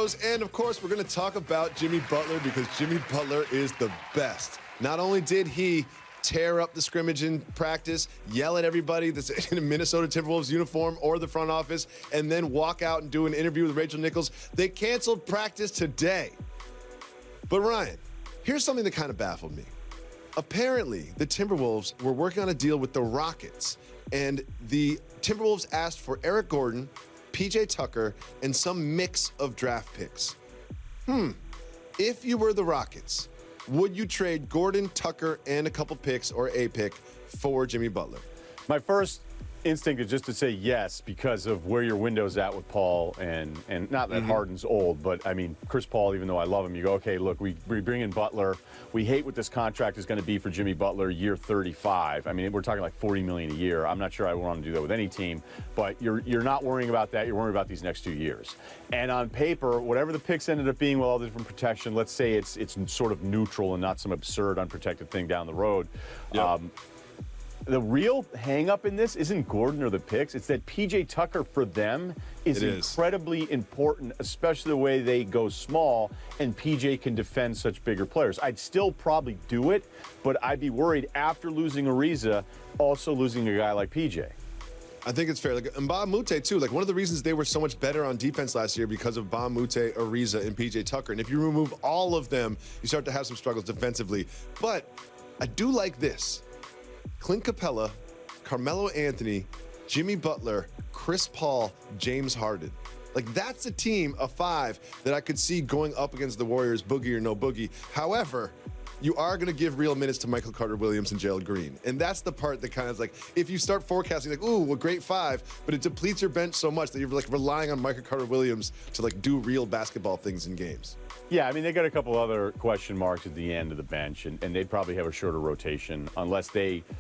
Rose. And, of course, we're going to talk about Jimmy Butler because Jimmy Butler is the best. Not only did he tear up the scrimmage in practice, yell at everybody that's in a Minnesota Timberwolves uniform or the front office, and then walk out and do an interview with Rachel Nichols. They canceled practice today. But, Ryan, here's something that kind of baffled me. Apparently, the Timberwolves were working on a deal with the Rockets, and the Timberwolves asked for Eric Gordon, PJ Tucker, and some mix of draft picks. If you were the Rockets, would you trade Gordon, Tucker, and a couple picks or a pick for Jimmy Butler? My first instinct is just to say yes because of where your window's at with Paul, and not that Harden's old, but I mean, Chris Paul, even though I love him, you go, okay, look, we bring in Butler. We hate what this contract is going to be for Jimmy Butler year 35. I mean, we're talking like $40 million a year. I'm not sure I want to do that with any team, but you're not worrying about that. You're worrying about these next 2 years. And on paper, whatever the picks ended up being with all the different protection, let's say it's sort of neutral and not some absurd unprotected thing down the road. Yep. The real hang-up in this isn't Gordon or the picks. It's that P.J. Tucker, for them, is incredibly important, especially the way they go small, and P.J. can defend such bigger players. I'd still probably do it, but I'd be worried after losing Ariza, also losing a guy like P.J. I think it's fair. Like, and Ba Mute, too. Like, one of the reasons they were so much better on defense last year because of Ba Mute, Ariza, and P.J. Tucker. And if you remove all of them, you start to have some struggles defensively. But I do like this. Clint Capella, Carmelo Anthony, Jimmy Butler, Chris Paul, James Harden. Like, that's a team of five that I could see going up against the Warriors, boogie or no boogie. However, you are going to give real minutes to Michael Carter-Williams and Gerald Green. And that's the part that kind of is like, if you start forecasting, like, ooh, well, great five, but it depletes your bench so much that you're, like, relying on Michael Carter-Williams to, like, do real basketball things in games. Yeah, I mean, they got a couple other question marks at the end of the bench, and they'd probably have a shorter rotation unless they –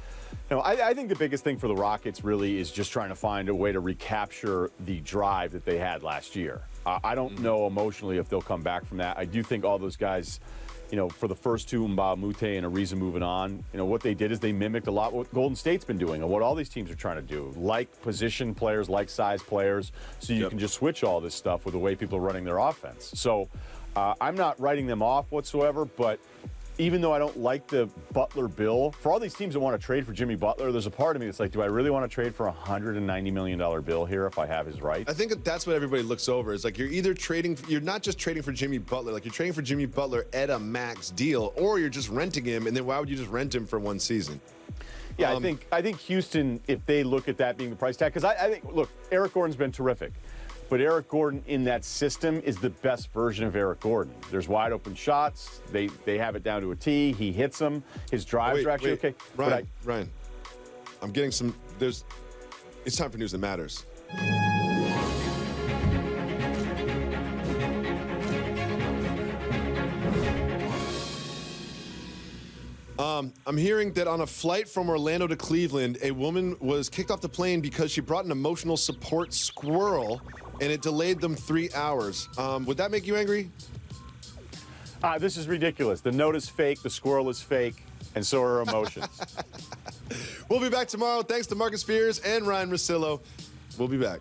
I think the biggest thing for the Rockets really is just trying to find a way to recapture the drive that they had last year. I don't know emotionally if they'll come back from that. I do think all those guys – for the first two, Mbah Mute and Ariza moving on, what they did is they mimicked a lot what Golden State's been doing and what all these teams are trying to do, like position players, like size players, so you can just switch all this stuff with the way people are running their offense. So I'm not writing them off whatsoever, but even though I don't like the Butler bill, for all these teams that want to trade for Jimmy Butler, there's a part of me that's like, do I really want to trade for a $190 million bill here if I have his rights? I think that's what everybody looks over. It's like you're not just trading for Jimmy Butler, like you're trading for Jimmy Butler at a max deal, or you're just renting him, and then why would you just rent him for one season? Yeah, I think Houston, if they look at that being the price tag, because I think, look, Eric Gordon's been terrific. But Eric Gordon in that system is the best version of Eric Gordon. There's wide open shots. They have it down to a T. He hits them. His drives are actually okay. Ryan, I'm getting some. It's time for news that matters. I'm hearing that on a flight from Orlando to Cleveland, a woman was kicked off the plane because she brought an emotional support squirrel, and it delayed them 3 hours. Would that make you angry? This is ridiculous. The note is fake, the squirrel is fake, and so are emotions. We'll be back tomorrow. Thanks to Marcus Spears and Ryan Russillo. We'll be back.